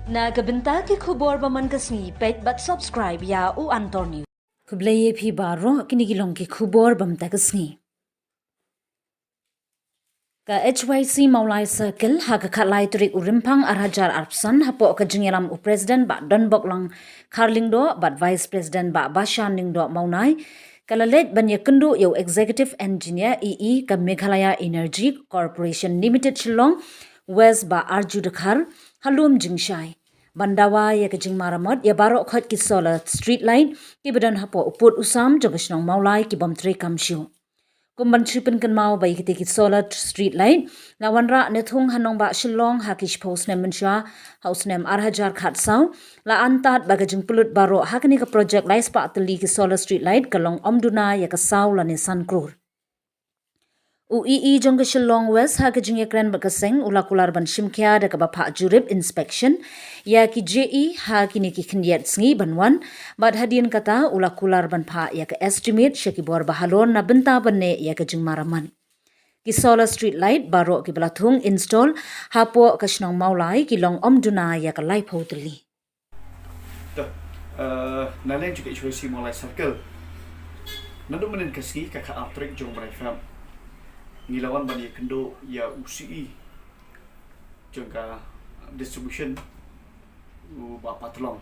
Nagabenta ki khubor baman kasni pet but subscribe ya u Antor News. Kubleye phi baro kinigilong ki khubor bam takasni. Ka HYC Maulai Circle haka khalai turik urimpang arhajar arpsan hapo ka jingelam u president ba don boklang kharlingdo ba vice president ba bashan ningdo maunai kalalet banya kendu yo executive engineer EE ka Meghalaya Energy Corporation Limited Shillong West ba Arju Dakhar halum jingshai Bandawa ya ka jingmaramot ya baro khot ki solar street light ki badan hapo uput usam jogashnong maulai ki bomtre kamshu Kumban tripen kan mau bai kiti ki solar street light lawanra nethung hanong ba shillong hakish post nem mensha house nem arhajar khat saw la antat bagajing pulut baro hakni ka project lais pa atli ki solar street light kalong omduna ya ka saw la ni sankrur UEE jong ka shillong west hakajing ya kran bakaseng ulakular ban shimkya da ka bapha jurib inspection ya ki JE hakini ki khniyat sngi banwan bad hadin kata ulakular ban pha ya ka estimate shekibor bahalon na benta banne ya ka jingmaraman ki solar street light baro ki balathung install hapo kashnong maulai ki long omduna ya ka lai photli Nalen juga HYC Maulai Circle nando menen kasih kakak aptrek jong fam ngilawan bani kendo ya UCE jangka distribution u ba patlong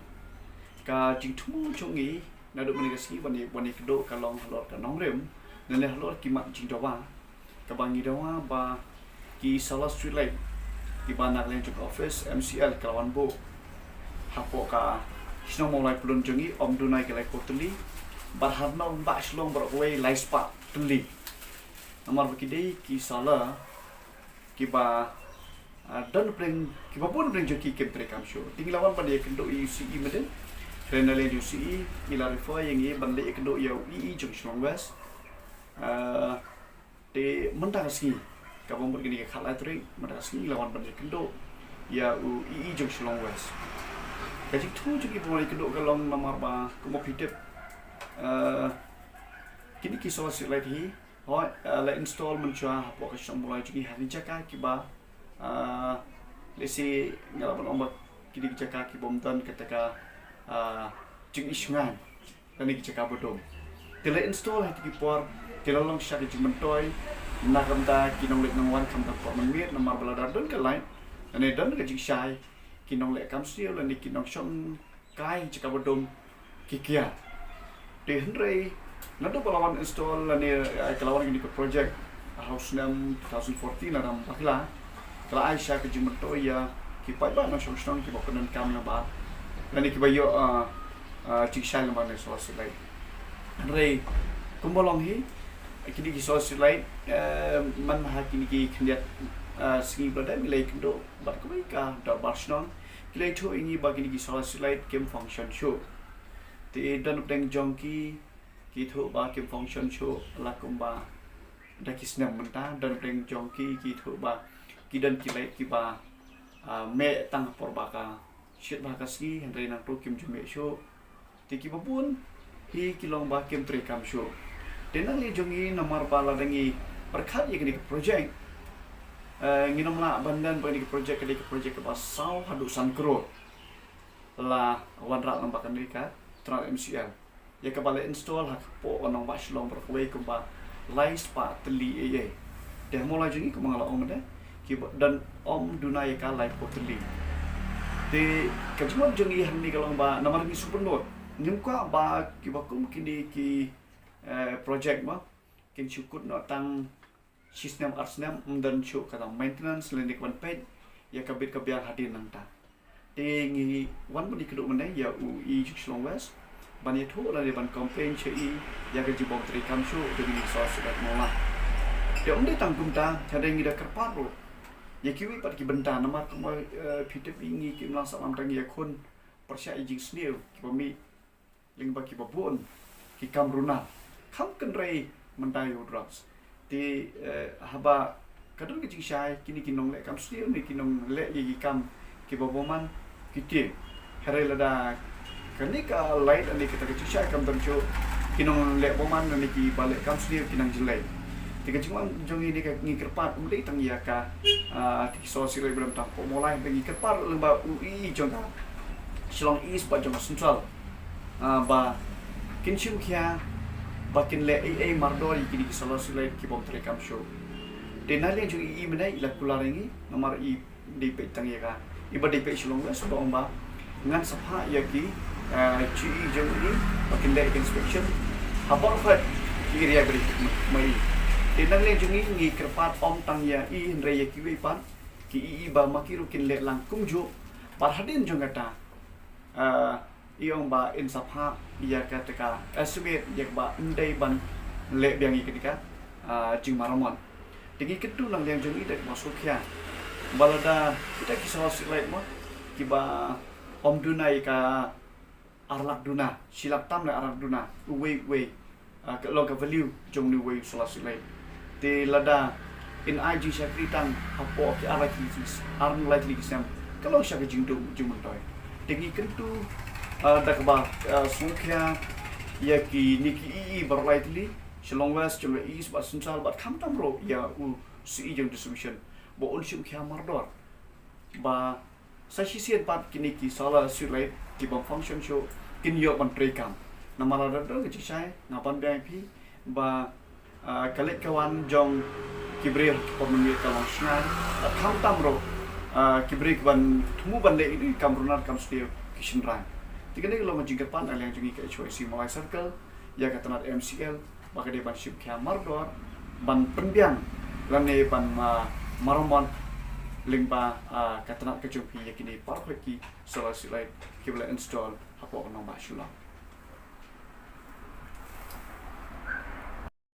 ka jingtumu jongi nado menen kasih bani kendo kalong halor ka nongrem nane halor kimat jingdawa ka bangi dawa ba ki solar street light ki banak len jok office MCL kalawan bo hapo ka Sino mulai pulun jongi om dunai kelai kotuli barharna ba shlong barway laispa tuli namar bakidei ki sala ki ba dan pleng ki ba pun pleng joki kem trekam show tinglawan pa dia kendo UCE meden renale UCE ila refer yang ye bande kendo ya UEE jong shlong west te mendaski ka bomber gini ka khala tri mendaski lawan pa dia kendo ya UEE jong shlong west Kaji tu juga boleh kedok kalong namar ba kumo pidep kini kisah street light hi la install mencoba apa kasih mulai juga hari jaka kiba lesi ngalapan ombak kini jaka kibomtan ketika jeng isungan dan ini jaka bodong tela install hati kipor tela long syari jementoy nakam ta kinong lek nangwan kam ta por menmir namar baladar don ke lain dan ini don ke jing syai kinong lek kam siu lan kinong shom kai jaka bodong kikia de henry nado pelawan install lan kelawan ini ke project house nam 2014 ram pakla kala Aisyah ke jimeto ya kipai ba no shom shong ki bokan kam na ba lan ki bayo chiksha na ba ne so silai henry kumbolong hi kini ki so silai man ha kini ki khndiat singi blada milai kendo bat ko ka da barsnon kilai tho ini bagi ni solar slide game function show te dan peng jongki ki tho ba game function show la kumba da kisnam menta dan peng jongki ki tho ba ki dan kilai ki ba me tang por baka shit ba kaski hendrai nang pro kim jume show te ki babun hi kilong ba game trekam show denang li jongi nomor bala dangi perkhat ye ni project nginom la bandan bagi project ke basau hadusan kro la wanra lambakan mereka tra MCL ya kebale install hak po onong ba shlong berkuai ke ba lais pa teli ye deh mulai jengi ke mangala om de ki dan om dunai ka live po teli de kajmo jengi hanni kalong ba namar ni super note nyumka ba ki bakum kini ki project ma kin syukut no tang sistem arsnam dan show kata maintenance lendik one page ya kabit kabiar hadir nang ta tingi wan budi keduk mendai ya UI Shlong West ban ya thu la ban complain chei ya ke jibom tri kam show dengan sos dak mola de onde tangkum ta kada ngi dak karparo ya kiwi pat ki benta nama ko phite pingi ki mlang salam tang ya khun persya ijing sneu ki bami ling ba ki babun ki kamruna kham kan rei mendayo drugs di haba kadang kecil syai kini kinong lek kam sendiri ni kinong lek gigi kam kibaboman kiti hari lada kani ka light ani kita kecil syai kam tercu kinong lek boman ani ki balik kam sendiri kinang jelai Tiga cuma jong ini ka ngikirpat umli tang ya ka di sosial belum tang mulai ngikirpat lemba UI jong Shillong East ba jong Central ba kinchim kya ba kin le ai mardor ki di sosial ki bom terekam show denali jong I mana ila kularingi nomor I di pe tang ya ka iba di pe Shillong West ba omba ngan sapha ya ki GE jong ini ba kin le inspection habor fat area beri mai Tinang le jungi ngi kerpat om tang ya I raya kiwi pan ki I ba makiru kin le lang kumju parhadin jongata I ong ba in sapha ya kataka estimate yak ba ndai ban le biang I ketika jing maramon tingi ketu nang yang jungi dek masuk ya balada kita kisah silait mo ki ba om dunai ka arlak duna silak tam le arlak duna we lo ka value jong ni we silait te lada in IG syakri tang apo ki arang likely kisam kalau syakri jingdu jumuntoy tingi kentu dakba sungkya ya ki niki I berlightly Shillong West Shillong East ba Central ba kamtam ro ya si jong distribution bo ulshim kya mardor ba sa sisian pat kini ki sala sulait ki bang function show kin yo ban trekam namara do ki chai ngapan BIP ba kalit kawan jong kibri pemilih kalong sengai kam tamro kibri ban tumu ban le ini kamrunar kam stil kishin ran tiga ni kalau majing kepan ada yang jungi ke HYC Malay Circle ya katanat MCL maka dia ban ship kya mardor ban penbiang lane ban maromon lingba katanat kejumpi yakini parfeki solar silai kibla install hapo nong ba shula